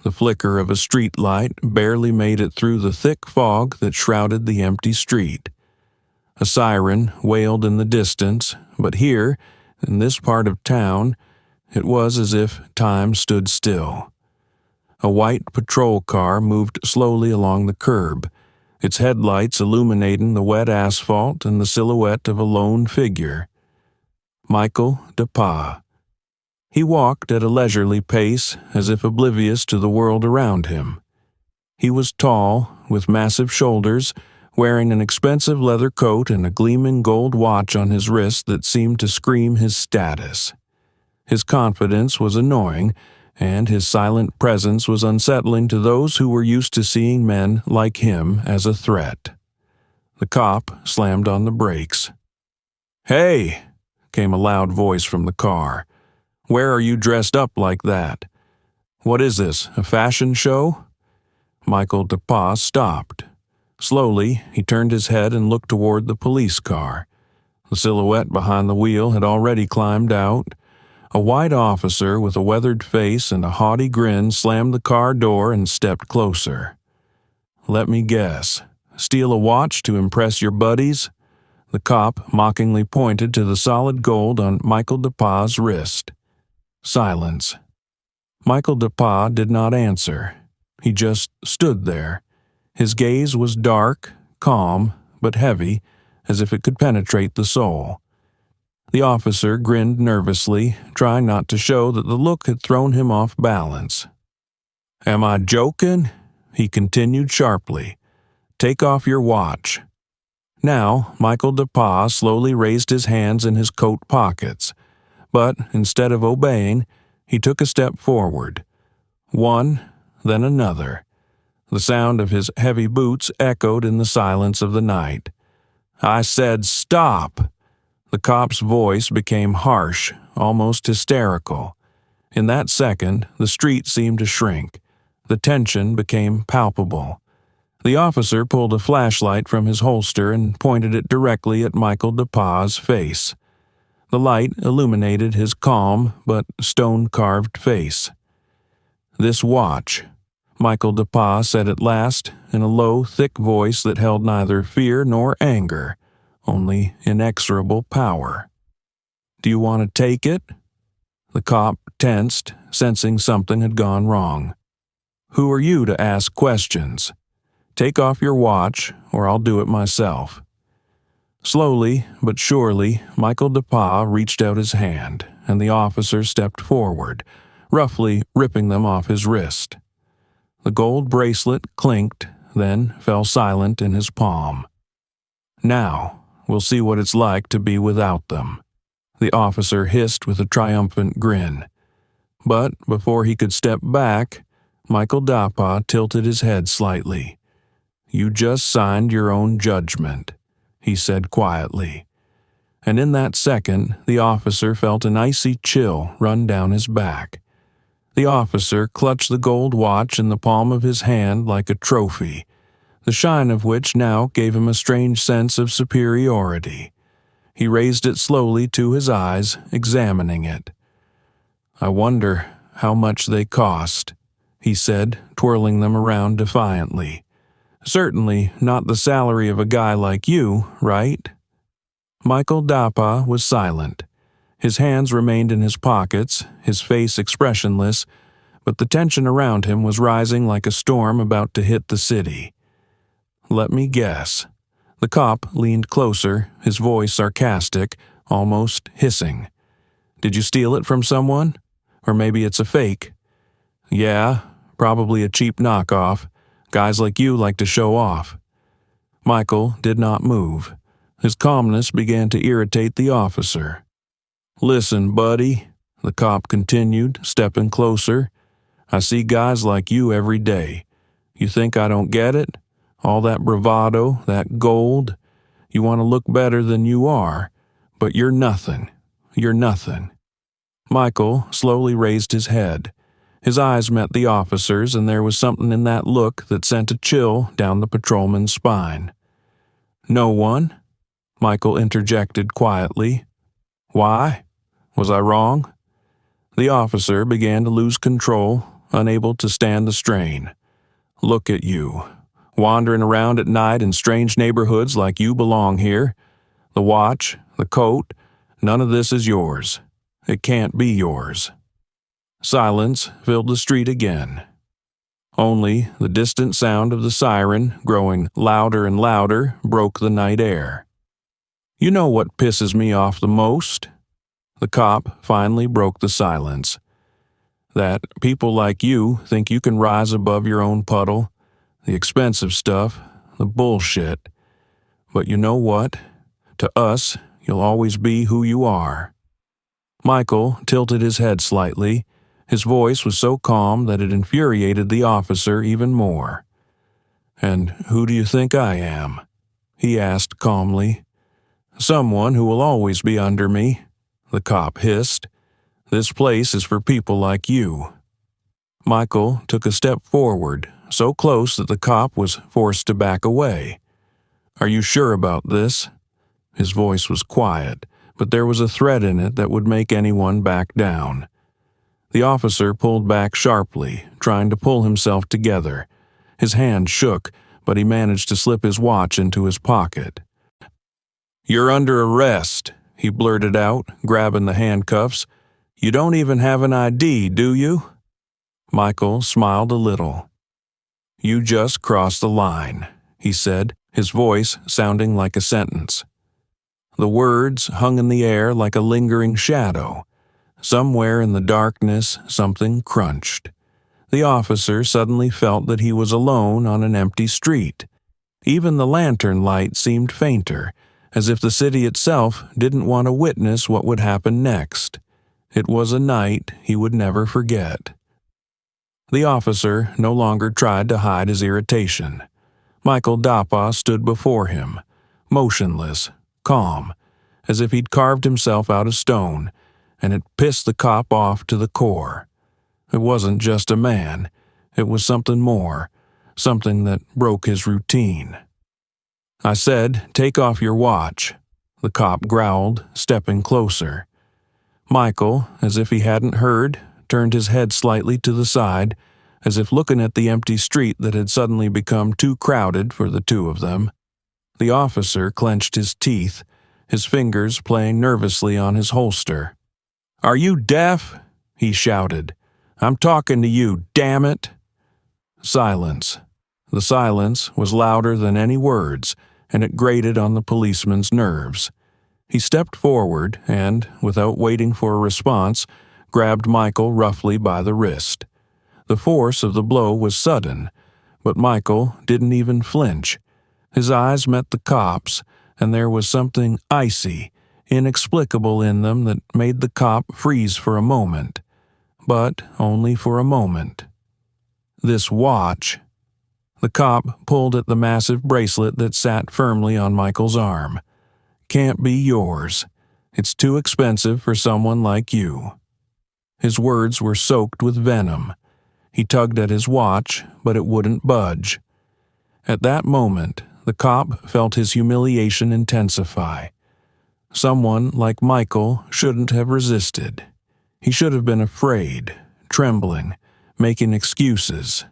The flicker of a street light barely made it through the thick fog that shrouded the empty street. A siren wailed in the distance, but here, in this part of town, it was as if time stood still. A white patrol car moved slowly along the curb, its headlights illuminating the wet asphalt and the silhouette of a lone figure. Michael DePaz. He walked at a leisurely pace, as if oblivious to the world around him. He was tall, with massive shoulders, wearing an expensive leather coat and a gleaming gold watch on his wrist that seemed to scream his status. His confidence was annoying, and his silent presence was unsettling to those who were used to seeing men like him as a threat. The cop slammed on the brakes. "Hey!" came a loud voice from the car. "Where are you dressed up like that? What is this, a fashion show?" Michael DePaz stopped. Slowly, he turned his head and looked toward the police car. The silhouette behind the wheel had already climbed out. A white officer with a weathered face and a haughty grin slammed the car door and stepped closer. "Let me guess. Steal a watch to impress your buddies?" The cop mockingly pointed to the solid gold on Michael DePaz's wrist. Silence. Michael DePaz did not answer. He just stood there. His gaze was dark, calm, but heavy, as if it could penetrate the soul. The officer grinned nervously, trying not to show that the look had thrown him off balance. "Am I joking?" he continued sharply. "Take off your watch." Now, Michael DePaz slowly raised his hands in his coat pockets. But instead of obeying, he took a step forward. One, then another. The sound of his heavy boots echoed in the silence of the night. "I said stop!" The cop's voice became harsh, almost hysterical. In that second, the street seemed to shrink. The tension became palpable. The officer pulled a flashlight from his holster and pointed it directly at Michael DePaz's face. The light illuminated his calm but stone-carved face. "This watch," Michael DePaz said at last, in a low, thick voice that held neither fear nor anger, only inexorable power. "Do you want to take it?" The cop tensed, sensing something had gone wrong. "Who are you to ask questions? Take off your watch, or I'll do it myself." Slowly but surely, Michael DePaz reached out his hand, and the officer stepped forward, roughly ripping them off his wrist. The gold bracelet clinked, then fell silent in his palm. "Now, we'll see what it's like to be without them," the officer hissed with a triumphant grin. But before he could step back, Michael DePaz tilted his head slightly. "You just signed your own judgment," he said quietly. And in that second, the officer felt an icy chill run down his back. The officer clutched the gold watch in the palm of his hand like a trophy, the shine of which now gave him a strange sense of superiority. He raised it slowly to his eyes, examining it. "I wonder how much they cost," he said, twirling them around defiantly. "Certainly not the salary of a guy like you, right?" Michael DePaz was silent. His hands remained in his pockets, his face expressionless, but the tension around him was rising like a storm about to hit the city. "Let me guess." The cop leaned closer, his voice sarcastic, almost hissing. "Did you steal it from someone? Or maybe it's a fake?" "Yeah, probably a cheap knockoff. Guys like you like to show off." Michael did not move. His calmness began to irritate the officer. "Listen, buddy," the cop continued, stepping closer. "I see guys like you every day. You think I don't get it? All that bravado, that gold. You want to look better than you are, but you're nothing. You're nothing." Michael slowly raised his head. His eyes met the officer's, and there was something in that look that sent a chill down the patrolman's spine. "No one?" Michael interjected quietly. "Why? Was I wrong?" The officer began to lose control, unable to stand the strain. Look at you, wandering around at night in strange neighborhoods like you belong here. The watch, the coat, none of this is yours. It can't be yours." Silence filled the street again. Only the distant sound of the siren, growing louder and louder, broke the night air. "You know what pisses me off the most?" The cop finally broke the silence. "That people like you think you can rise above your own puddle, the expensive stuff, the bullshit. But you know what? To us, you'll always be who you are." Michael tilted his head slightly. His voice was so calm that it infuriated the officer even more. "And who do you think I am?" he asked calmly. "Someone who will always be under me," the cop hissed. "This place is for people like you." Michael took a step forward, so close that the cop was forced to back away. "Are you sure about this?" His voice was quiet, but there was a threat in it that would make anyone back down. The officer pulled back sharply, trying to pull himself together. His hand shook, but he managed to slip his watch into his pocket. "You're under arrest," he blurted out, grabbing the handcuffs. "You don't even have an ID, do you?" Michael smiled a little. "You just crossed the line," he said, his voice sounding like a sentence. The words hung in the air like a lingering shadow. Somewhere in the darkness, something crunched. The officer suddenly felt that he was alone on an empty street. Even the lantern light seemed fainter, as if the city itself didn't want to witness what would happen next. It was a night he would never forget. The officer no longer tried to hide his irritation. Michael Dapa stood before him, motionless, calm, as if he'd carved himself out of stone, and it pissed the cop off to the core. It wasn't just a man, it was something more, something that broke his routine. "I said, take off your watch," the cop growled, stepping closer. Michael, as if he hadn't heard, turned his head slightly to the side, as if looking at the empty street that had suddenly become too crowded for the two of them. The officer clenched his teeth, his fingers playing nervously on his holster. "Are you deaf?" he shouted. "I'm talking to you, damn it!" Silence. The silence was louder than any words, and it grated on the policeman's nerves. He stepped forward and, without waiting for a response, grabbed Michael roughly by the wrist. The force of the blow was sudden, but Michael didn't even flinch. His eyes met the cop's, and there was something icy, inexplicable in them that made the cop freeze for a moment. But only for a moment. This watch. The cop pulled at the massive bracelet that sat firmly on Michael's arm. "Can't be yours. It's too expensive for someone like you." His words were soaked with venom. He tugged at his watch, but it wouldn't budge. At that moment, the cop felt his humiliation intensify. Someone like Michael shouldn't have resisted. He should have been afraid, trembling, making excuses.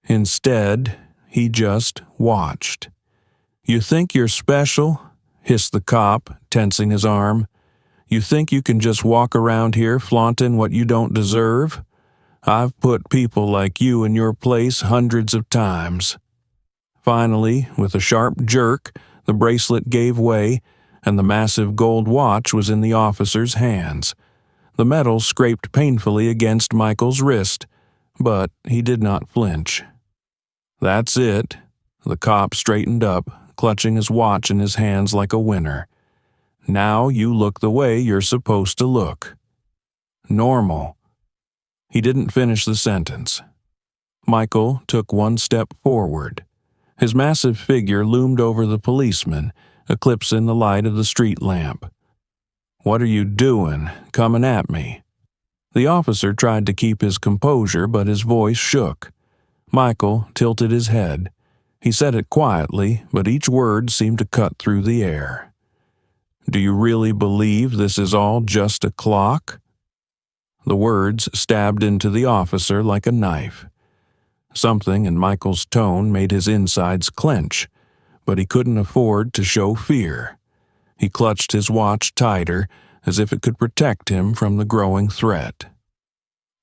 Instead, he just watched. "You think you're special?" hissed the cop, tensing his arm. "You think you can just walk around here flaunting what you don't deserve? I've put people like you in your place hundreds of times." Finally, with a sharp jerk, the bracelet gave way, and the massive gold watch was in the officer's hands. The metal scraped painfully against Michael's wrist, but he did not flinch. "That's it." The cop straightened up, clutching his watch in his hands like a winner. "Now you look the way you're supposed to look. Normal." He didn't finish the sentence. Michael took one step forward. His massive figure loomed over the policeman, eclipsing the light of the street lamp. "What are you doing, coming at me?" The officer tried to keep his composure, but his voice shook. Michael tilted his head. He said it quietly, but each word seemed to cut through the air. "Do you really believe this is all just a clock?" The words stabbed into the officer like a knife. Something in Michael's tone made his insides clench, but he couldn't afford to show fear. He clutched his watch tighter, as if it could protect him from the growing threat.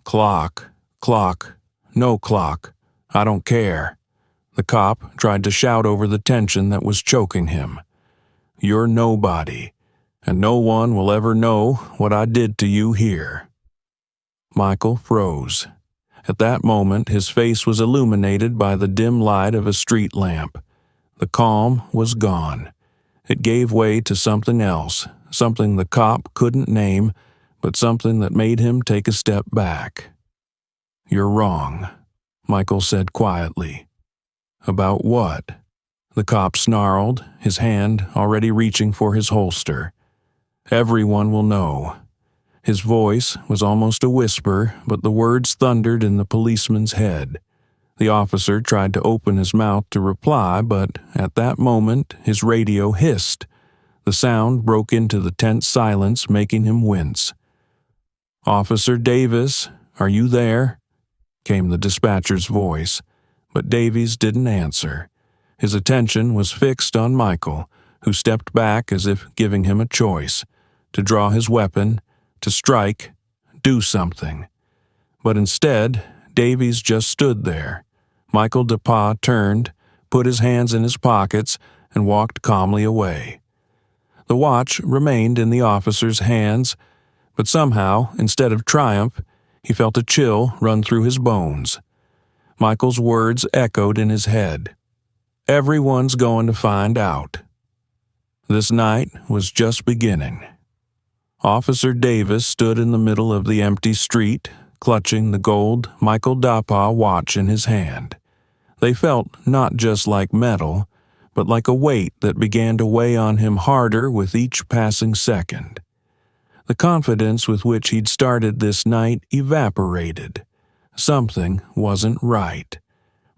Clock, clock, no clock, I don't care. The cop tried to shout over the tension that was choking him. You're nobody, and no one will ever know what I did to you here. Michael froze. At that moment, his face was illuminated by the dim light of a street lamp. The calm was gone. It gave way to something else, something the cop couldn't name, but something that made him take a step back. You're wrong, Michael said quietly. About what? The cop snarled, his hand already reaching for his holster. Everyone will know. His voice was almost a whisper, but the words thundered in the policeman's head. The officer tried to open his mouth to reply, but at that moment his radio hissed. The sound broke into the tense silence, making him wince. "Officer Davis, are you there?" came the dispatcher's voice, but Davies didn't answer. His attention was fixed on Michael, who stepped back as if giving him a choice, to draw his weapon, to strike, do something. But instead, Davies just stood there. Michael DePauw turned, put his hands in his pockets, and walked calmly away. The watch remained in the officer's hands, but somehow, instead of triumph, he felt a chill run through his bones. Michael's words echoed in his head. Everyone's going to find out. This night was just beginning. Officer Davis stood in the middle of the empty street, clutching the gold Michael DePauw watch in his hand. They felt not just like metal, but like a weight that began to weigh on him harder with each passing second. The confidence with which he'd started this night evaporated. Something wasn't right.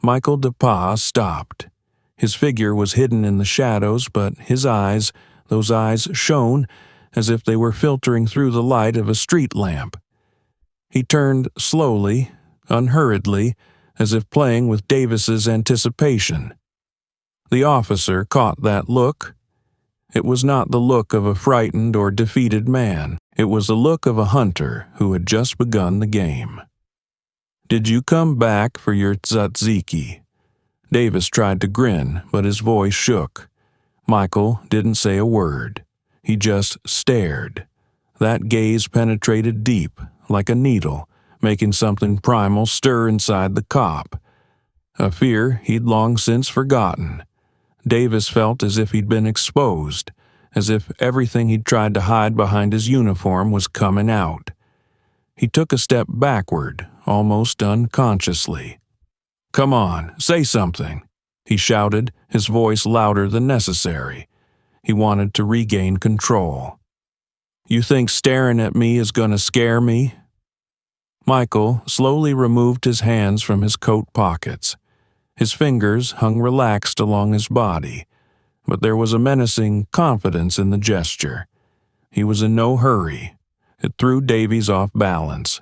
Michael DePauw stopped. His figure was hidden in the shadows, but his eyes, those eyes shone as if they were filtering through the light of a street lamp. He turned slowly, unhurriedly, as if playing with Davis's anticipation. The officer caught that look. It was not the look of a frightened or defeated man. It was the look of a hunter who had just begun the game. "Did you come back for your tzatziki?" Davis tried to grin, but his voice shook. Michael didn't say a word. He just stared. That gaze penetrated deep, like a needle, making something primal stir inside the cop. A fear he'd long since forgotten. Davis felt as if he'd been exposed, as if everything he'd tried to hide behind his uniform was coming out. He took a step backward, almost unconsciously. "Come on, say something," he shouted, his voice louder than necessary. He wanted to regain control. "You think staring at me is going to scare me?" Michael slowly removed his hands from his coat pockets. His fingers hung relaxed along his body, but there was a menacing confidence in the gesture. He was in no hurry. It threw Davies off balance.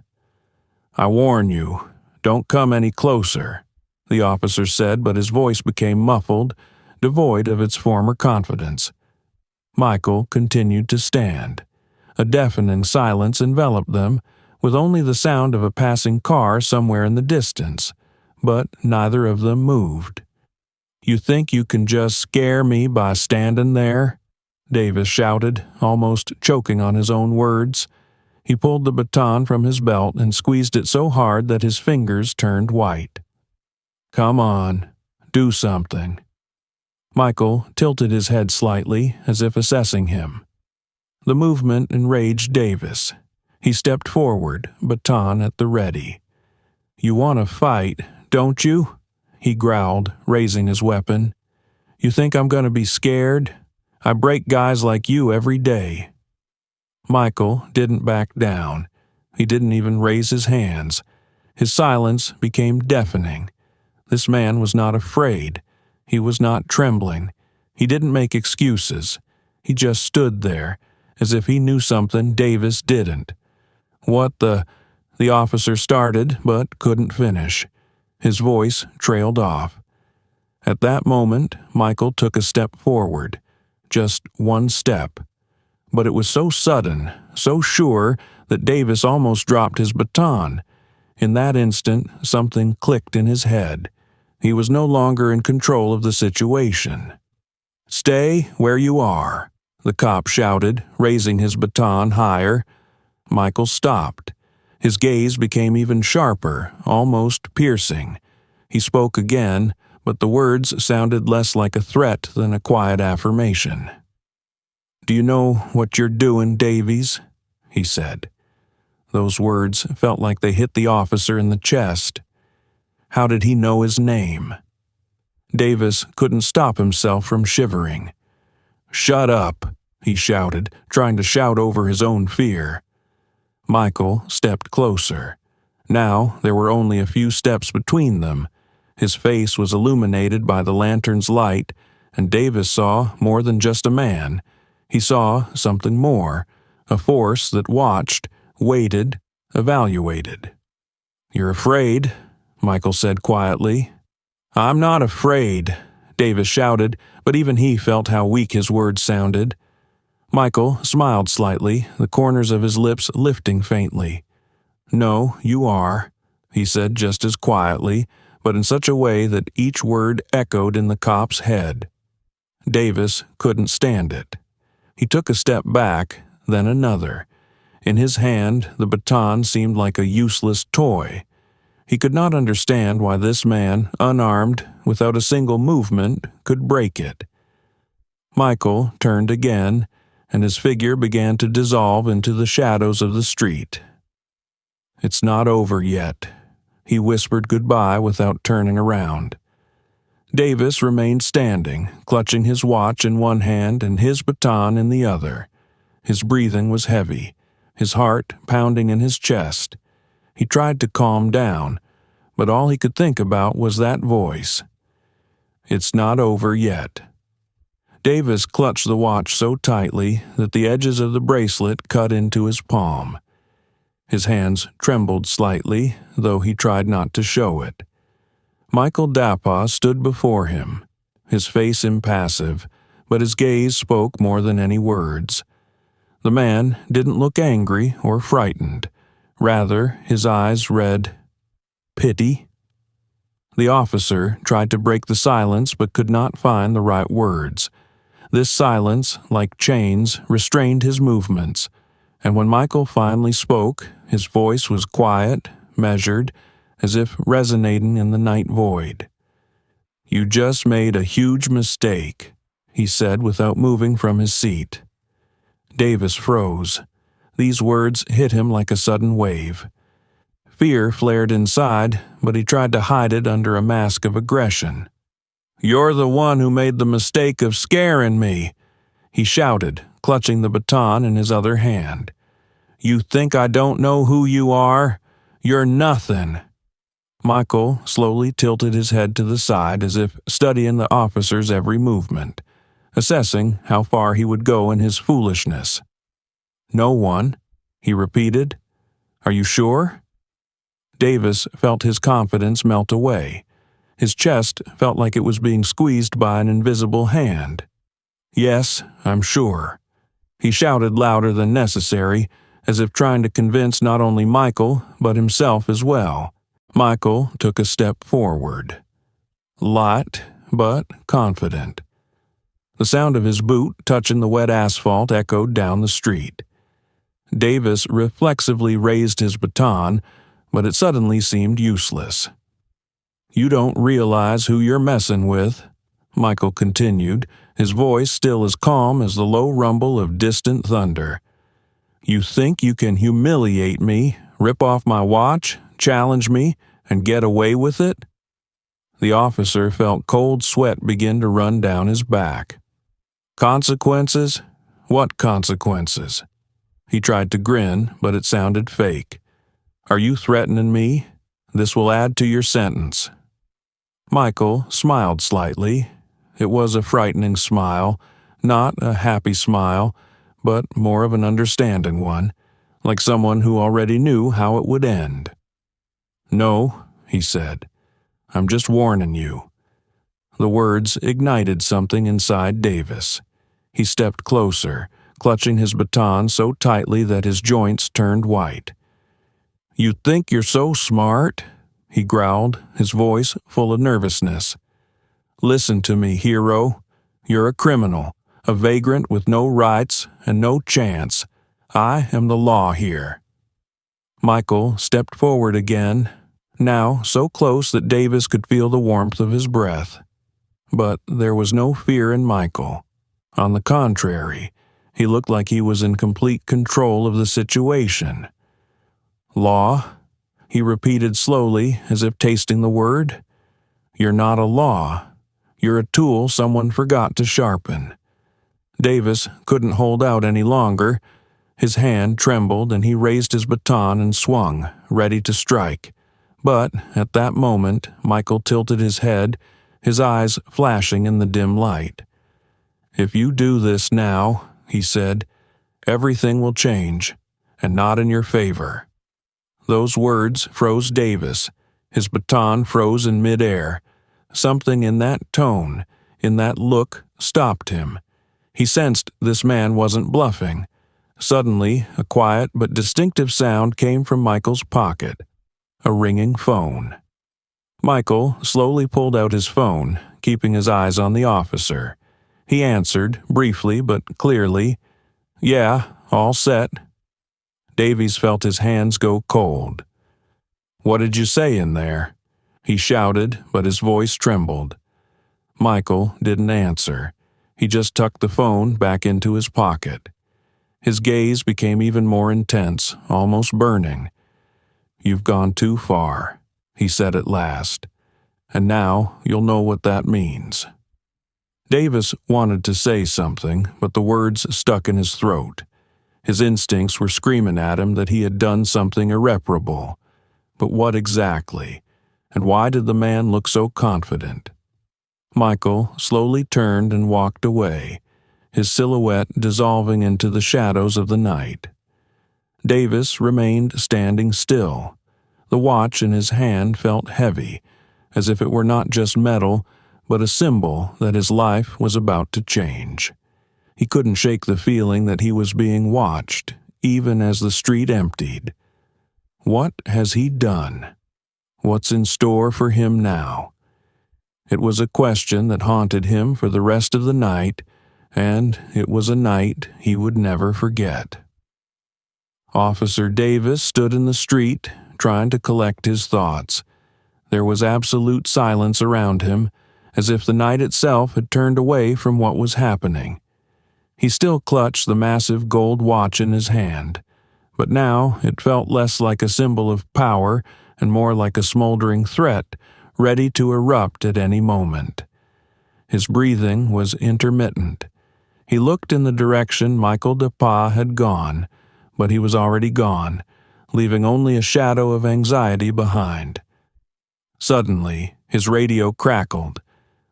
"I warn you, don't come any closer," the officer said, but his voice became muffled, devoid of its former confidence. Michael continued to stand. A deafening silence enveloped them, with only the sound of a passing car somewhere in the distance, but neither of them moved. "You think you can just scare me by standing there?" Davis shouted, almost choking on his own words. He pulled the baton from his belt and squeezed it so hard that his fingers turned white. "Come on, do something." Michael tilted his head slightly, as if assessing him. The movement enraged Davis. He stepped forward, baton at the ready. "You want to fight, don't you?" he growled, raising his weapon. "You think I'm going to be scared? I break guys like you every day." Michael didn't back down. He didn't even raise his hands. His silence became deafening. This man was not afraid. He was not trembling. He didn't make excuses. He just stood there, as if he knew something Davis didn't. "What the—" The officer started but couldn't finish. His voice trailed off. At that moment, Michael took a step forward. Just one step. But it was so sudden, so sure, that Davis almost dropped his baton. In that instant, something clicked in his head. He was no longer in control of the situation. "Stay where you are," the cop shouted, raising his baton higher. Michael stopped. His gaze became even sharper, almost piercing. He spoke again, but the words sounded less like a threat than a quiet affirmation. "Do you know what you're doing, Davies?" he said. Those words felt like they hit the officer in the chest. How did he know his name? Davis couldn't stop himself from shivering. "Shut up," he shouted, trying to shout over his own fear. Michael stepped closer. Now there were only a few steps between them. His face was illuminated by the lantern's light, and Davis saw more than just a man. He saw something more, a force that watched, waited, evaluated. "You're afraid," Michael said quietly. "I'm not afraid," Davis shouted, but even he felt how weak his words sounded. Michael smiled slightly, the corners of his lips lifting faintly. "No, you are," he said just as quietly, but in such a way that each word echoed in the cop's head. Davis couldn't stand it. He took a step back, then another. In his hand, the baton seemed like a useless toy. He could not understand why this man, unarmed, without a single movement, could break it. Michael turned again, and his figure began to dissolve into the shadows of the street. "It's not over yet." He whispered goodbye without turning around. Davis remained standing, clutching his watch in one hand and his baton in the other. His breathing was heavy, his heart pounding in his chest. He tried to calm down, but all he could think about was that voice. "It's not over yet." Davis clutched the watch so tightly that the edges of the bracelet cut into his palm. His hands trembled slightly, though he tried not to show it. Michael Dappa stood before him, his face impassive, but his gaze spoke more than any words. The man didn't look angry or frightened. Rather, his eyes read pity. The officer tried to break the silence but could not find the right words. This silence, like chains, restrained his movements, and when Michael finally spoke, his voice was quiet, measured, as if resonating in the night void. "You just made a huge mistake," he said without moving from his seat. Davis froze. These words hit him like a sudden wave. Fear flared inside, but he tried to hide it under a mask of aggression. "You're the one who made the mistake of scaring me," he shouted, clutching the baton in his other hand. "You think I don't know who you are? You're nothing." Michael slowly tilted his head to the side as if studying the officer's every movement, assessing how far he would go in his foolishness. "No one," he repeated. "Are you sure?" Davis felt his confidence melt away. His chest felt like it was being squeezed by an invisible hand. "Yes, I'm sure." He shouted louder than necessary, as if trying to convince not only Michael, but himself as well. Michael took a step forward. Light, but confident. The sound of his boot touching the wet asphalt echoed down the street. Davis reflexively raised his baton, but it suddenly seemed useless. "You don't realize who you're messing with," Michael continued, his voice still as calm as the low rumble of distant thunder. "You think you can humiliate me, rip off my watch, challenge me, and get away with it?" The officer felt cold sweat begin to run down his back. "Consequences? What consequences?" He tried to grin, but it sounded fake. "Are you threatening me? This will add to your sentence." Michael smiled slightly. It was a frightening smile, not a happy smile, but more of an understanding one. like someone who already knew how it would end. "No," he said. "I'm just warning you." The words ignited something inside Davis. He stepped closer, clutching his baton so tightly that his joints turned white. "You think you're so smart?" he growled, his voice full of nervousness. "Listen to me, hero. You're a criminal, a vagrant with no rights and no chance. I am the law here." Michael stepped forward again, now so close that Davis could feel the warmth of his breath. But there was no fear in Michael. On the contrary, he looked like he was in complete control of the situation. "Law?" he repeated slowly, as if tasting the word. "You're not a law. You're a tool someone forgot to sharpen." Davis couldn't hold out any longer. His hand trembled and he raised his baton and swung, ready to strike. But at that moment, Michael tilted his head, his eyes flashing in the dim light. "If you do this now," he said, "everything will change, and not in your favor." Those words froze Davis. His baton froze in midair. Something in that tone, in that look, stopped him. He sensed this man wasn't bluffing. Suddenly, a quiet but distinctive sound came from Michael's pocket. A ringing phone. Michael slowly pulled out his phone, keeping his eyes on the officer. He answered, briefly but clearly, "Yeah, all set." Davies felt his hands go cold. "What did you say in there?" he shouted, but his voice trembled. Michael didn't answer. He just tucked the phone back into his pocket. His gaze became even more intense, almost burning. "You've gone too far," he said at last. "And now you'll know what that means." Davis wanted to say something, but the words stuck in his throat. His instincts were screaming at him that he had done something irreparable. But what exactly? And why did the man look so confident? Michael slowly turned and walked away, his silhouette dissolving into the shadows of the night. Davis remained standing still. The watch in his hand felt heavy, as if it were not just metal, but a symbol that his life was about to change. He couldn't shake the feeling that he was being watched, even as the street emptied. What has he done? What's in store for him now? It was a question that haunted him for the rest of the night, and it was a night he would never forget. Officer Davis stood in the street, trying to collect his thoughts. There was absolute silence around him, as if the night itself had turned away from what was happening. He still clutched the massive gold watch in his hand, but now it felt less like a symbol of power and more like a smoldering threat, ready to erupt at any moment. His breathing was intermittent. He looked in the direction Michael DePauw had gone, but he was already gone, leaving only a shadow of anxiety behind. Suddenly, his radio crackled.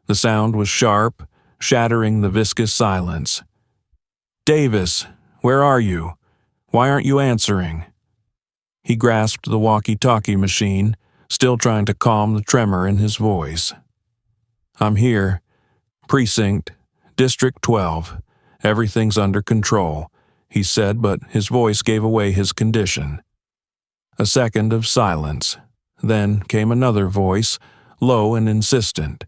The sound was sharp, shattering the viscous silence. "Davis, where are you? Why aren't you answering?" He grasped the walkie-talkie machine, still trying to calm the tremor in his voice. "I'm here. Precinct, District 12. Everything's under control," he said, but his voice gave away his condition. A second of silence. Then came another voice, low and insistent.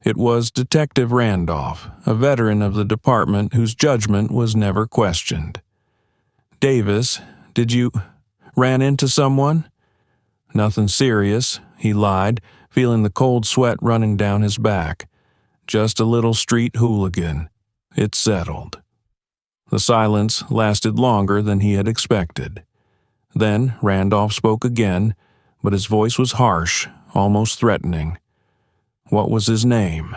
It was Detective Randolph, a veteran of the department whose judgment was never questioned. "Davis, did you ran into someone?" "Nothing serious," he lied, feeling the cold sweat running down his back. "Just a little street hooligan. It's settled." The silence lasted longer than he had expected. Then Randolph spoke again, but his voice was harsh, almost threatening. "What was his name?"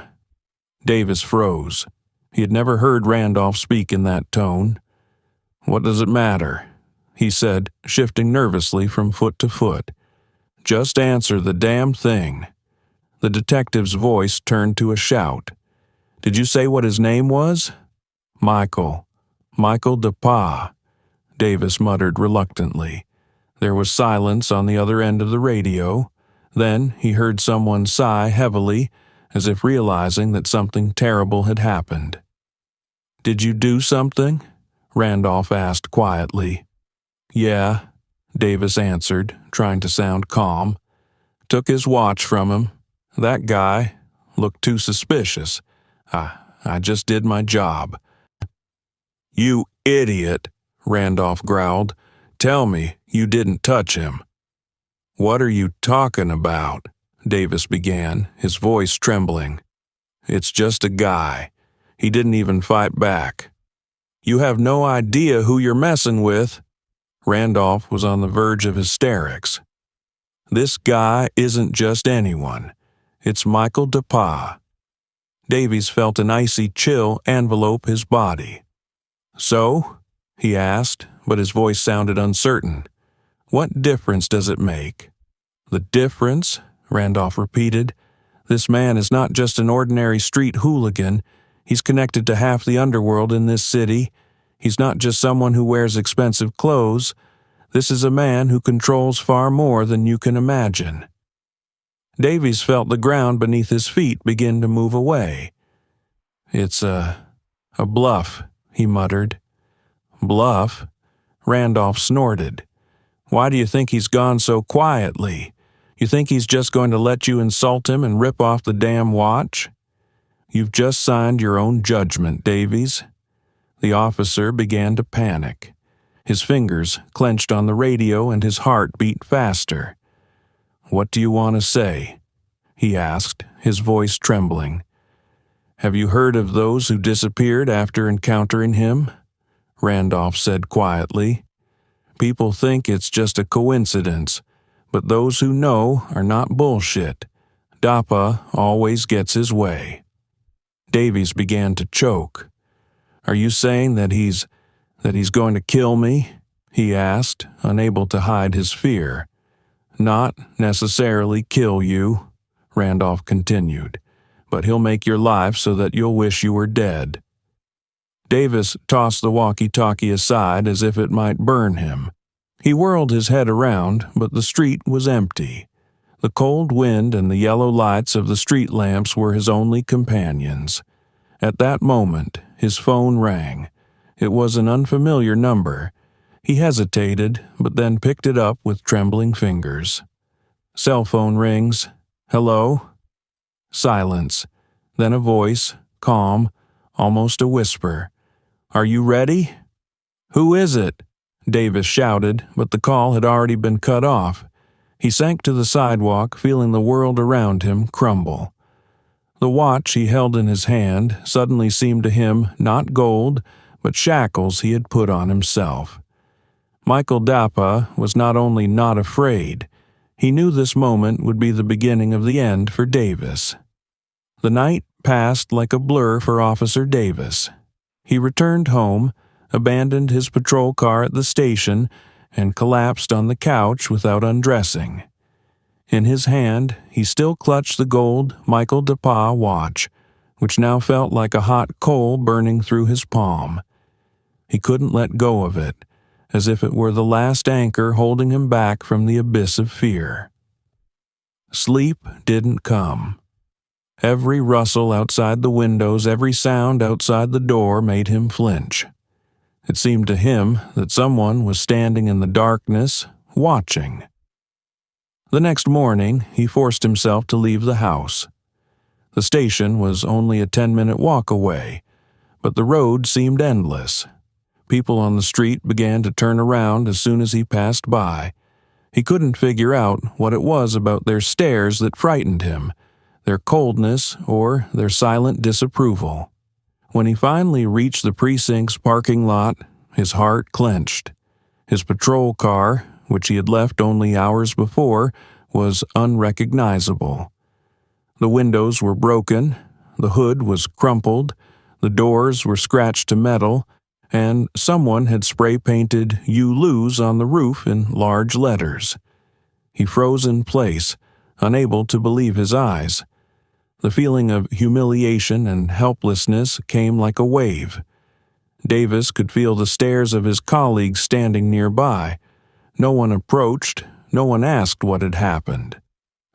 Davis froze. He had never heard Randolph speak in that tone. "What does it matter?" he said, shifting nervously from foot to foot. "Just answer the damn thing." The detective's voice turned to a shout. "Did you say what his name was?" Michael DePauw." Davis muttered reluctantly. There was silence on the other end of the radio. Then he heard someone sigh heavily, as if realizing that something terrible had happened. "Did you do something?" Randolph asked quietly. "Yeah," Davis answered, trying to sound calm. "Took his watch from him. That guy looked too suspicious. I just did my job." "You idiot," Randolph growled. "Tell me you didn't touch him." "What are you talking about?" Davis began, his voice trembling. "It's just a guy. He didn't even fight back." "You have no idea who you're messing with." Randolph was on the verge of hysterics. "This guy isn't just anyone. It's Michael DePaul." Davies felt an icy chill envelope his body. "So?" he asked, but his voice sounded uncertain. "What difference does it make?" "The difference?" Randolph repeated. "This man is not just an ordinary street hooligan. He's connected to half the underworld in this city. He's not just someone who wears expensive clothes. This is a man who controls far more than you can imagine." Davies felt the ground beneath his feet begin to move away. "It's a bluff," he muttered. "Bluff?" Randolph snorted. "Why do you think he's gone so quietly? You think he's just going to let you insult him and rip off the damn watch? You've just signed your own judgment, Davies." The officer began to panic. His fingers clenched on the radio and his heart beat faster. "What do you want to say?" he asked, his voice trembling. "Have you heard of those who disappeared after encountering him?" Randolph said quietly. "People think it's just a coincidence, but those who know are not bullshit. Dapa always gets his way." Davies began to choke. "Are you saying that he's going to kill me?" he asked, unable to hide his fear. "Not necessarily kill you," Randolph continued, "but he'll make your life so that you'll wish you were dead." Davis tossed the walkie-talkie aside as if it might burn him. He whirled his head around, but the street was empty. The cold wind and the yellow lights of the street lamps were his only companions. At that moment, his phone rang. It was an unfamiliar number. He hesitated, but then picked it up with trembling fingers. Cell phone rings. "Hello?" Silence. Then a voice, calm, almost a whisper. "Are you ready?" "Who is it?" Davis shouted, but the call had already been cut off. He sank to the sidewalk, feeling the world around him crumble. The watch he held in his hand suddenly seemed to him not gold, but shackles he had put on himself. Michael Dapa was not only not afraid, he knew this moment would be the beginning of the end for Davis. The night passed like a blur for Officer Davis. He returned home, abandoned his patrol car at the station, and collapsed on the couch without undressing. In his hand, he still clutched the gold Michael DePaul watch, which now felt like a hot coal burning through his palm. He couldn't let go of it, as if it were the last anchor holding him back from the abyss of fear. Sleep didn't come. Every rustle outside the windows, every sound outside the door made him flinch. It seemed to him that someone was standing in the darkness, watching. The next morning, he forced himself to leave the house. The station was only a 10-minute walk away, but the road seemed endless. People on the street began to turn around as soon as he passed by. He couldn't figure out what it was about their stares that frightened him, their coldness or their silent disapproval. When he finally reached the precinct's parking lot, his heart clenched. His patrol car, which he had left only hours before, was unrecognizable. The windows were broken, the hood was crumpled, the doors were scratched to metal, and someone had spray-painted "You Lose" on the roof in large letters. He froze in place, unable to believe his eyes. The feeling of humiliation and helplessness came like a wave. Davis could feel the stares of his colleagues standing nearby. No one approached, no one asked what had happened.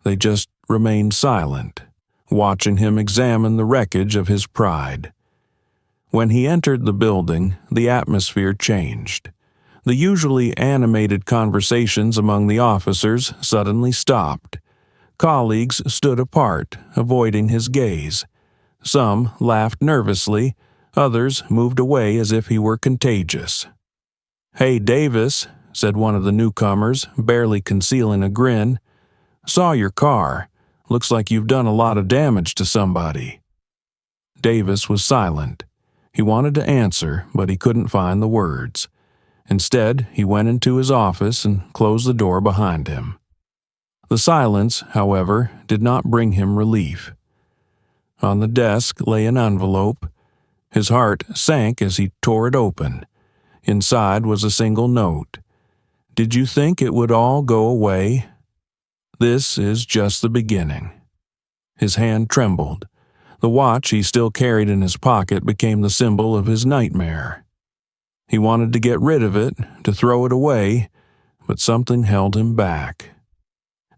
They just remained silent, watching him examine the wreckage of his pride. When he entered the building, the atmosphere changed. The usually animated conversations among the officers suddenly stopped. Colleagues stood apart, avoiding his gaze. Some laughed nervously, others moved away as if he were contagious. "Hey, Davis," said one of the newcomers, barely concealing a grin. "Saw your car. Looks like you've done a lot of damage to somebody." Davis was silent. He wanted to answer, but he couldn't find the words. Instead, he went into his office and closed the door behind him. The silence, however, did not bring him relief. On the desk lay an envelope. His heart sank as he tore it open. Inside was a single note. "Did you think it would all go away? This is just the beginning." His hand trembled. The watch he still carried in his pocket became the symbol of his nightmare. He wanted to get rid of it, to throw it away, but something held him back.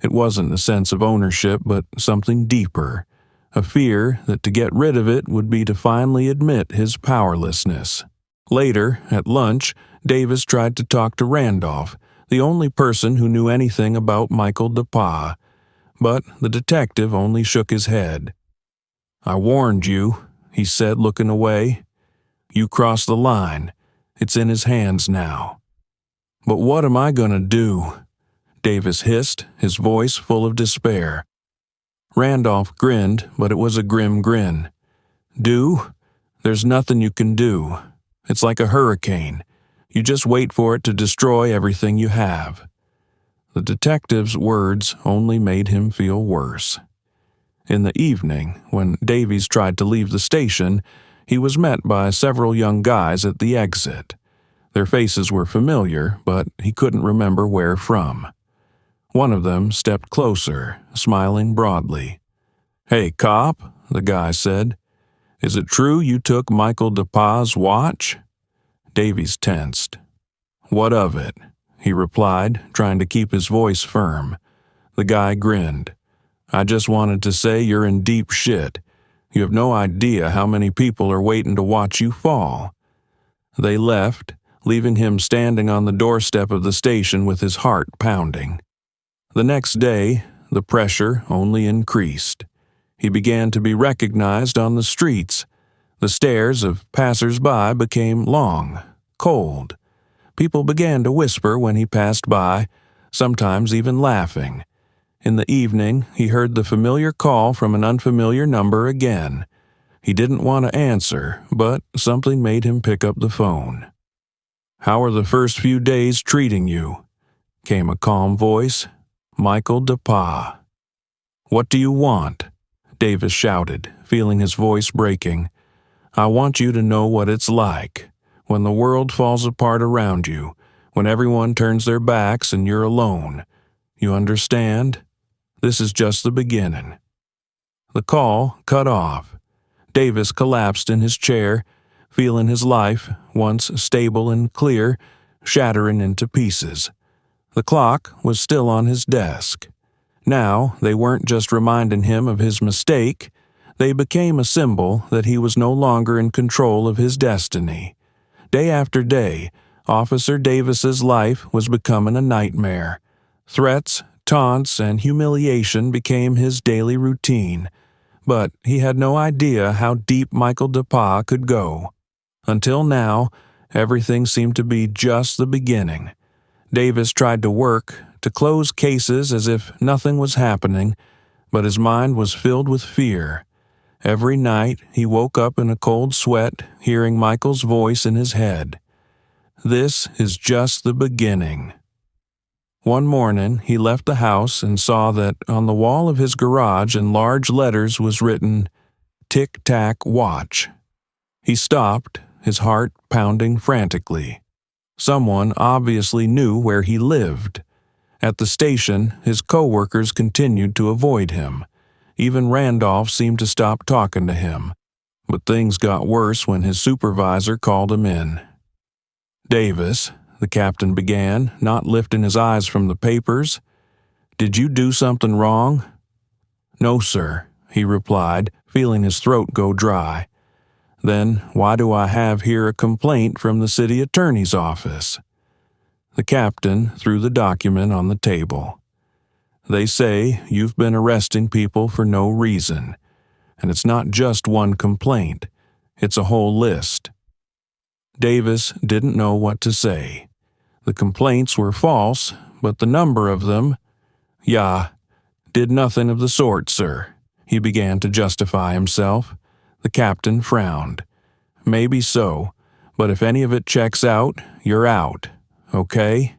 It wasn't a sense of ownership, but something deeper, a fear that to get rid of it would be to finally admit his powerlessness. Later, at lunch, Davis tried to talk to Randolph, the only person who knew anything about Michael DePauw, but the detective only shook his head. "I warned you," he said, looking away. "You crossed the line. It's in his hands now." "But what am I going to do?" Davis hissed, his voice full of despair. Randolph grinned, but it was a grim grin. "Do? There's nothing you can do. It's like a hurricane. You just wait for it to destroy everything you have." The detective's words only made him feel worse. In the evening, when Davies tried to leave the station, he was met by several young guys at the exit. Their faces were familiar, but he couldn't remember where from. One of them stepped closer, smiling broadly. "Hey, cop," the guy said. "Is it true you took Michael DePauw's watch?" Davies tensed. "What of it?" he replied, trying to keep his voice firm. The guy grinned. "I just wanted to say you're in deep shit. You have no idea how many people are waiting to watch you fall." They left, leaving him standing on the doorstep of the station with his heart pounding. The next day, the pressure only increased. He began to be recognized on the streets. The stares of passers-by became long, cold. People began to whisper when he passed by, sometimes even laughing. In the evening, he heard the familiar call from an unfamiliar number again. He didn't want to answer, but something made him pick up the phone. "How are the first few days treating you?" came a calm voice. "Michael DePauw." "What do you want?" Davis shouted, feeling his voice breaking. "I want you to know what it's like, when the world falls apart around you, when everyone turns their backs and you're alone. You understand? This is just the beginning." The call cut off. Davis collapsed in his chair, feeling his life, once stable and clear, shattering into pieces. The clock was still on his desk. Now they weren't just reminding him of his mistake, they became a symbol that he was no longer in control of his destiny. Day after day, Officer Davis's life was becoming a nightmare. Threats, taunts, and humiliation became his daily routine, but he had no idea how deep Michael DePauw could go. Until now, everything seemed to be just the beginning. Davis tried to work, to close cases as if nothing was happening, but his mind was filled with fear. Every night he woke up in a cold sweat, hearing Michael's voice in his head. "This is just the beginning." One morning he left the house and saw that on the wall of his garage in large letters was written, "Tic-Tac Watch." He stopped, his heart pounding frantically. Someone obviously knew where he lived. At the station, his co-workers continued to avoid him. Even Randolph seemed to stop talking to him. But things got worse when his supervisor called him in. "Davis," the captain began, not lifting his eyes from the papers, "did you do something wrong?" "No, sir," he replied, feeling his throat go dry. "Then why do I have here a complaint from the city attorney's office?" The captain threw the document on the table. "They say you've been arresting people for no reason, and it's not just one complaint, it's a whole list." Davis didn't know what to say. The complaints were false, but the number of them, "Yeah, did nothing of the sort, sir," he began to justify himself. The captain frowned. "Maybe so, but if any of it checks out, you're out, okay?"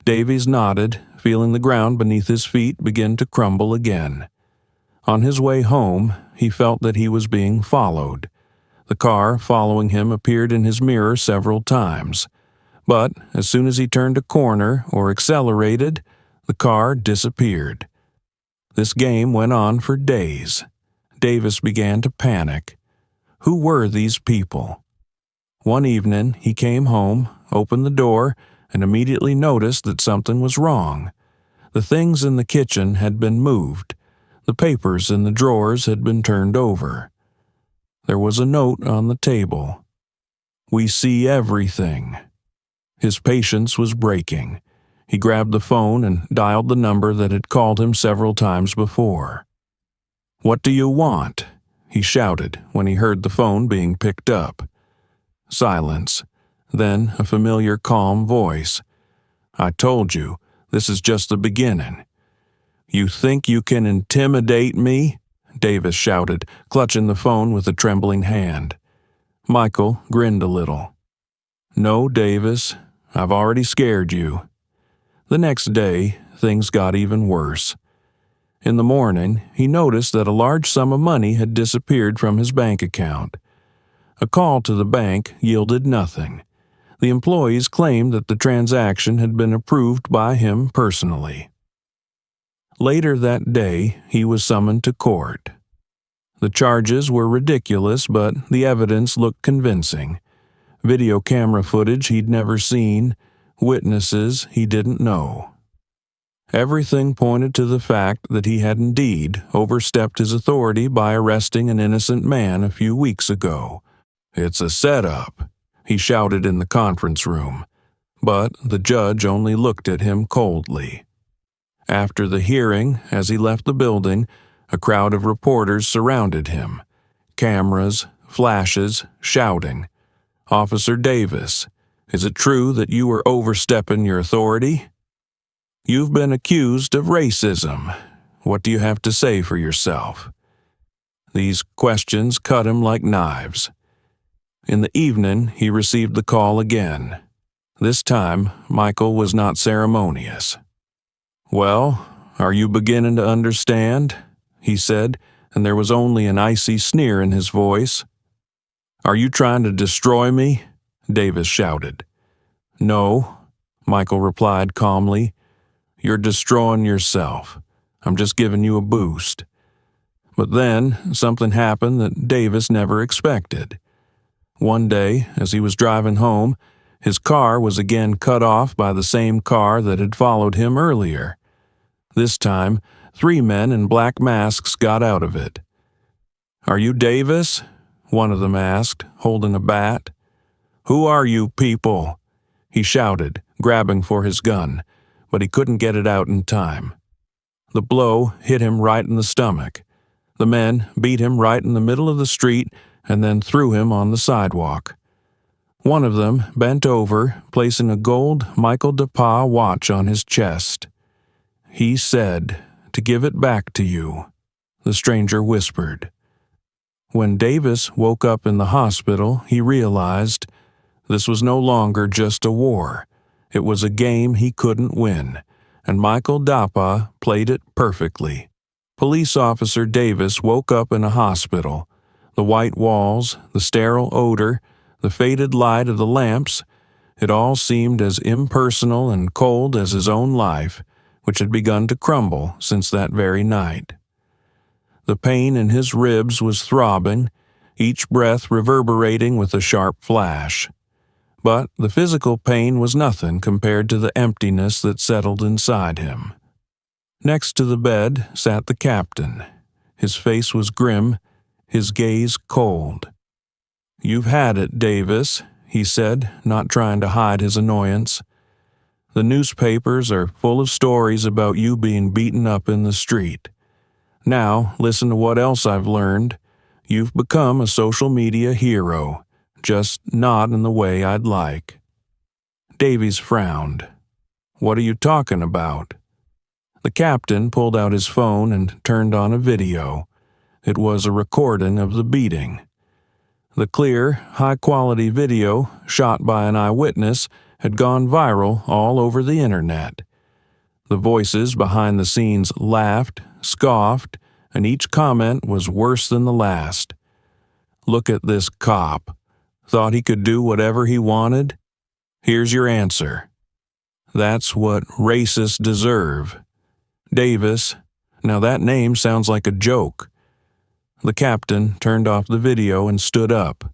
Davies nodded, feeling the ground beneath his feet begin to crumble again. On his way home, he felt that he was being followed. The car following him appeared in his mirror several times, but as soon as he turned a corner or accelerated, the car disappeared. This game went on for days. Davis began to panic. Who were these people? One evening, he came home, opened the door, and immediately noticed that something was wrong. The things in the kitchen had been moved. The papers in the drawers had been turned over. There was a note on the table. "We see everything." His patience was breaking. He grabbed the phone and dialed the number that had called him several times before. "What do you want?" he shouted when he heard the phone being picked up. Silence. Then a familiar calm voice. "I told you, this is just the beginning." "You think you can intimidate me?" Davis shouted, clutching the phone with a trembling hand. Michael grinned a little. "No, Davis, I've already scared you." The next day, things got even worse. In the morning, he noticed that a large sum of money had disappeared from his bank account. A call to the bank yielded nothing. The employees claimed that the transaction had been approved by him personally. Later that day, he was summoned to court. The charges were ridiculous, but the evidence looked convincing. Video camera footage he'd never seen, witnesses he didn't know. Everything pointed to the fact that he had indeed overstepped his authority by arresting an innocent man a few weeks ago. "It's a setup," he shouted in the conference room, but the judge only looked at him coldly. After the hearing, as he left the building, a crowd of reporters surrounded him. Cameras, flashes, shouting. "Officer Davis, is it true that you were overstepping your authority? You've been accused of racism. What do you have to say for yourself?" These questions cut him like knives. In the evening, he received the call again. This time, Michael was not ceremonious. "Well, are you beginning to understand?" he said, and there was only an icy sneer in his voice. "Are you trying to destroy me?" Davis shouted. "No," Michael replied calmly. "You're destroying yourself. I'm just giving you a boost." But then something happened that Davis never expected. One day, as he was driving home, his car was again cut off by the same car that had followed him earlier. This time, 3 men in black masks got out of it. "Are you Davis?" one of them asked, holding a bat. "Who are you people?" he shouted, grabbing for his gun, but he couldn't get it out in time. The blow hit him right in the stomach. The men beat him right in the middle of the street and then threw him on the sidewalk. One of them bent over, placing a gold Michael DePauw watch on his chest. "He said, to give it back to you," the stranger whispered. When Davis woke up in the hospital, he realized this was no longer just a war. It was a game he couldn't win, and Michael DePauw played it perfectly. Police Officer Davis woke up in a hospital. The white walls, the sterile odor, the faded light of the lamps, it all seemed as impersonal and cold as his own life, which had begun to crumble since that very night. The pain in his ribs was throbbing. each breath reverberating with a sharp flash. But the physical pain was nothing compared to the emptiness that settled inside him. Next to the bed sat the captain. His face was grim, his gaze cold. "You've had it, Davis," he said, not trying to hide his annoyance. "The newspapers are full of stories about you being beaten up in the street. Now, listen to what else I've learned. You've become a social media hero, just not in the way I'd like." Davies frowned. "What are you talking about?" The captain pulled out his phone and turned on a video. It was a recording of the beating. The clear, high-quality video, shot by an eyewitness, had gone viral all over the internet. The voices behind the scenes laughed, scoffed, and each comment was worse than the last. "Look at this cop. Thought he could do whatever he wanted? Here's your answer. That's what racists deserve. Davis, now that name sounds like a joke." The captain turned off the video and stood up.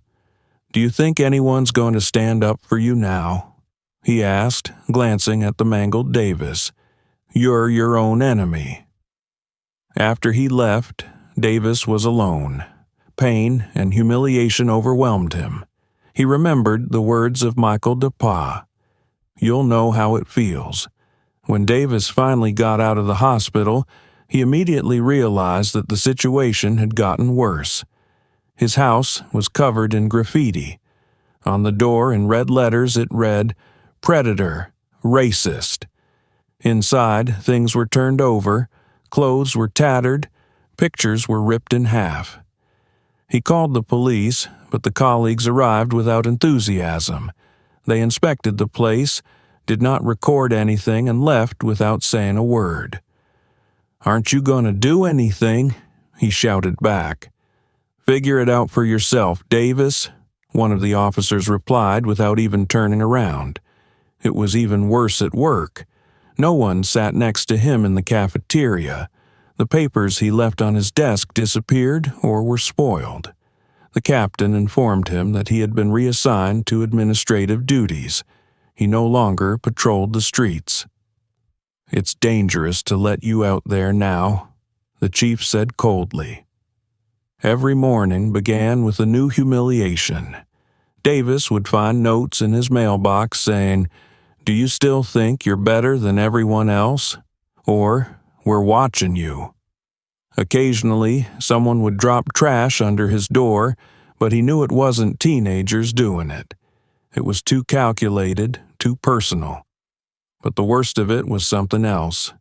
"Do you think anyone's going to stand up for you now?" he asked, glancing at the mangled Davis. "You're your own enemy." After he left, Davis was alone. Pain and humiliation overwhelmed him. He remembered the words of Michael DePauw. "You'll know how it feels." When Davis finally got out of the hospital, he immediately realized that the situation had gotten worse. His house was covered in graffiti. On the door in red letters it read, "Predator, Racist." Inside, things were turned over, clothes were tattered, pictures were ripped in half. He called the police, but the colleagues arrived without enthusiasm. They inspected the place, did not record anything, and left without saying a word. "Aren't you going to do anything?" he shouted back. "Figure it out for yourself, Davis," one of the officers replied without even turning around. It was even worse at work. No one sat next to him in the cafeteria. The papers he left on his desk disappeared or were spoiled. The captain informed him that he had been reassigned to administrative duties. He no longer patrolled the streets. "It's dangerous to let you out there now," the chief said coldly. Every morning began with a new humiliation. Davis would find notes in his mailbox saying, "Do you still think you're better than everyone else?" Or, "We're watching you." Occasionally, someone would drop trash under his door, but he knew it wasn't teenagers doing it. It was too calculated, too personal. But the worst of it was something else.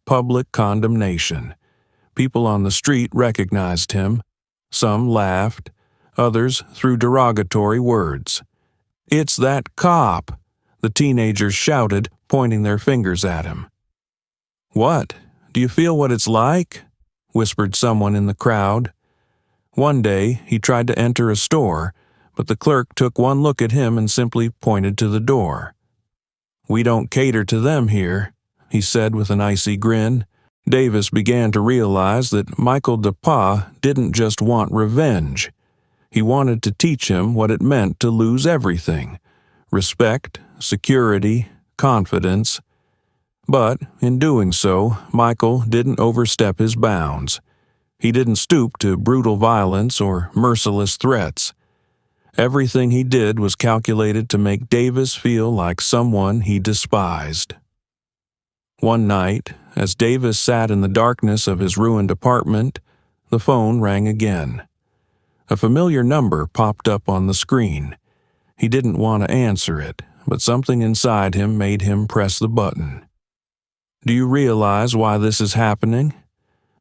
Public condemnation. People on the street recognized him. Some laughed. Others threw derogatory words. "It's that cop!" the teenagers shouted, pointing their fingers at him. "What? Do you feel what it's like?" whispered someone in the crowd. One day, he tried to enter a store, but the clerk took one look at him and simply pointed to the door. "We don't cater to them here," he said with an icy grin. Davis began to realize that Michael DePauw didn't just want revenge. He wanted to teach him what it meant to lose everything: respect, security, confidence. But in doing so, Michael didn't overstep his bounds. He didn't stoop to brutal violence or merciless threats. Everything he did was calculated to make Davis feel like someone he despised. One night, as Davis sat in the darkness of his ruined apartment, the phone rang again. A familiar number popped up on the screen. He didn't want to answer it, but something inside him made him press the button. "Do you realize why this is happening?"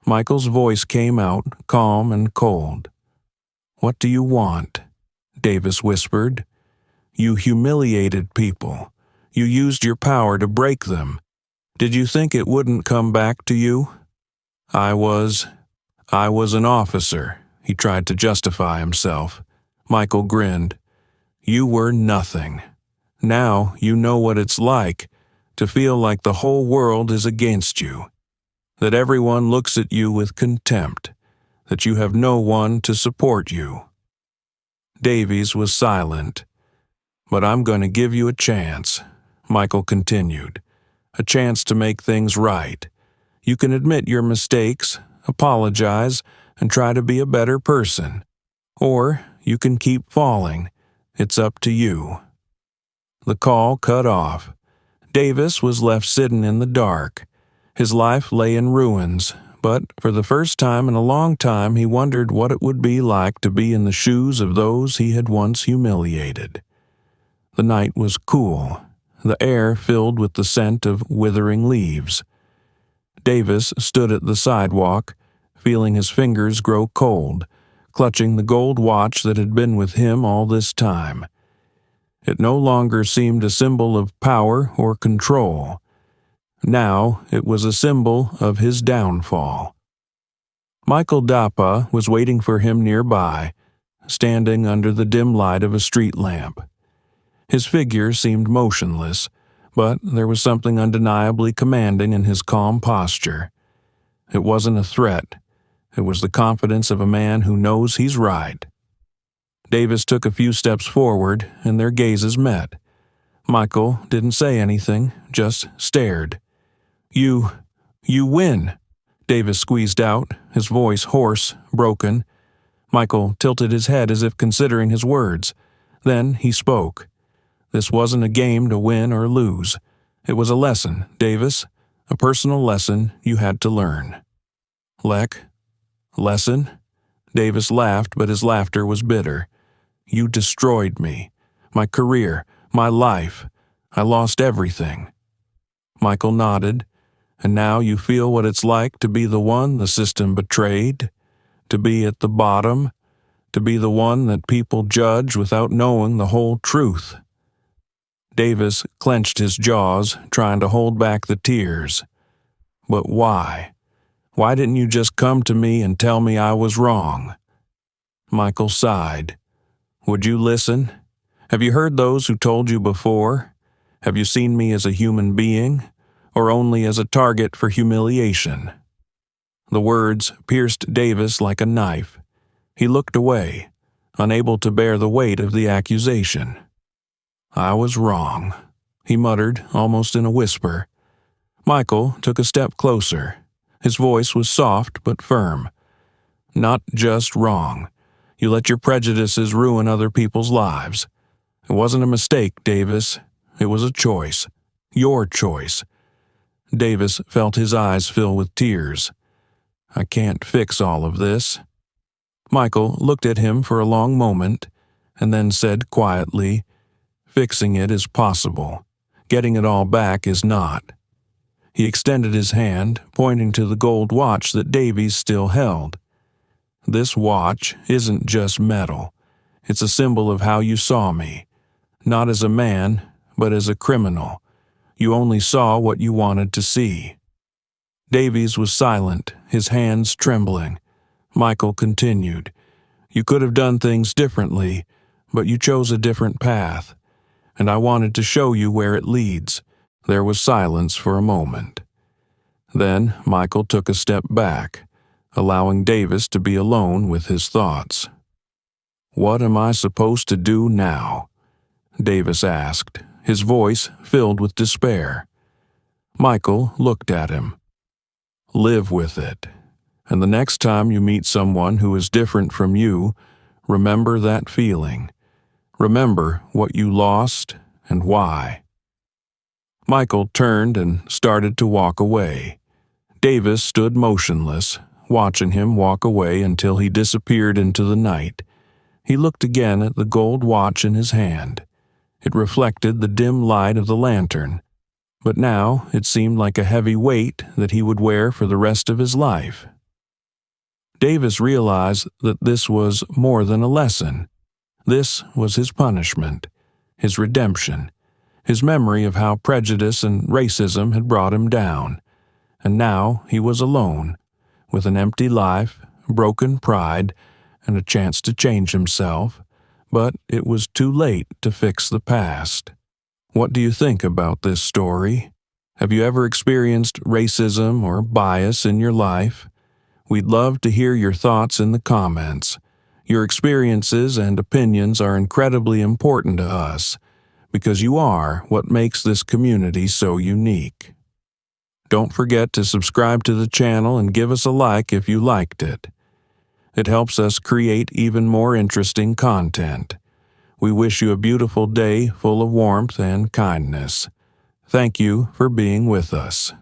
Michael's voice came out, calm and cold. "What do you want?" Davis whispered. "You humiliated people. You used your power to break them. Did you think it wouldn't come back to you?" I was an officer," he tried to justify himself. Michael grinned. "You were nothing. Now you know what it's like to feel like the whole world is against you, that everyone looks at you with contempt, that you have no one to support you." Davies was silent. "But I'm going to give you a chance," Michael continued. "A chance to make things right. You can admit your mistakes, apologize, and try to be a better person. Or you can keep falling. It's up to you." The call cut off. Davis was left sitting in the dark. His life lay in ruins, but for the first time in a long time he wondered what it would be like to be in the shoes of those he had once humiliated. The night was cool, the air filled with the scent of withering leaves. Davis stood at the sidewalk, feeling his fingers grow cold, clutching the gold watch that had been with him all this time. It no longer seemed a symbol of power or control. Now it was a symbol of his downfall. Michael Dapa was waiting for him nearby, standing under the dim light of a street lamp. His figure seemed motionless, but there was something undeniably commanding in his calm posture. It wasn't a threat. It was the confidence of a man who knows he's right. Davis took a few steps forward, and their gazes met. Michael didn't say anything, just stared. You win," Davis squeezed out, his voice hoarse, broken. Michael tilted his head as if considering his words. Then he spoke. "This wasn't a game to win or lose. It was a lesson, Davis, a personal lesson you had to learn." Lesson?" Davis laughed, but his laughter was bitter. "You destroyed me. My career, my life. I lost everything." Michael nodded. "And now you feel what it's like to be the one the system betrayed? To be at the bottom? To be the one that people judge without knowing the whole truth?" Davis clenched his jaws, trying to hold back the tears. "But why? Why didn't you just come to me and tell me I was wrong?" Michael sighed. "Would you listen? Have you heard those who told you before? Have you seen me as a human being, or only as a target for humiliation?" The words pierced Davis like a knife. He looked away, unable to bear the weight of the accusation. "I was wrong," he muttered, almost in a whisper. Michael took a step closer. His voice was soft but firm. "Not just wrong. You let your prejudices ruin other people's lives. It wasn't a mistake, Davis. It was a choice. Your choice." Davis felt his eyes fill with tears. "I can't fix all of this." Michael looked at him for a long moment, and then said quietly, "Fixing it is possible. Getting it all back is not." He extended his hand, pointing to the gold watch that Davies still held. "This watch isn't just metal. It's a symbol of how you saw me. Not as a man, but as a criminal. You only saw what you wanted to see." Davies was silent, his hands trembling. Michael continued, "You could have done things differently, but you chose a different path, and I wanted to show you where it leads." There was silence for a moment. Then Michael took a step back, allowing Davis to be alone with his thoughts. "What am I supposed to do now?" Davis asked, his voice filled with despair. Michael looked at him. "Live with it. And the next time you meet someone who is different from you, remember that feeling. Remember what you lost and why." Michael turned and started to walk away. Davis stood motionless, watching him walk away until he disappeared into the night. He looked again at the gold watch in his hand. It reflected the dim light of the lantern, but now it seemed like a heavy weight that he would wear for the rest of his life. Davis realized that this was more than a lesson. This was his punishment, his redemption, his memory of how prejudice and racism had brought him down. And now he was alone, with an empty life, broken pride, and a chance to change himself, but it was too late to fix the past. What do you think about this story? Have you ever experienced racism or bias in your life? We'd love to hear your thoughts in the comments. Your experiences and opinions are incredibly important to us because you are what makes this community so unique. Don't forget to subscribe to the channel and give us a like if you liked it. It helps us create even more interesting content. We wish you a beautiful day full of warmth and kindness. Thank you for being with us.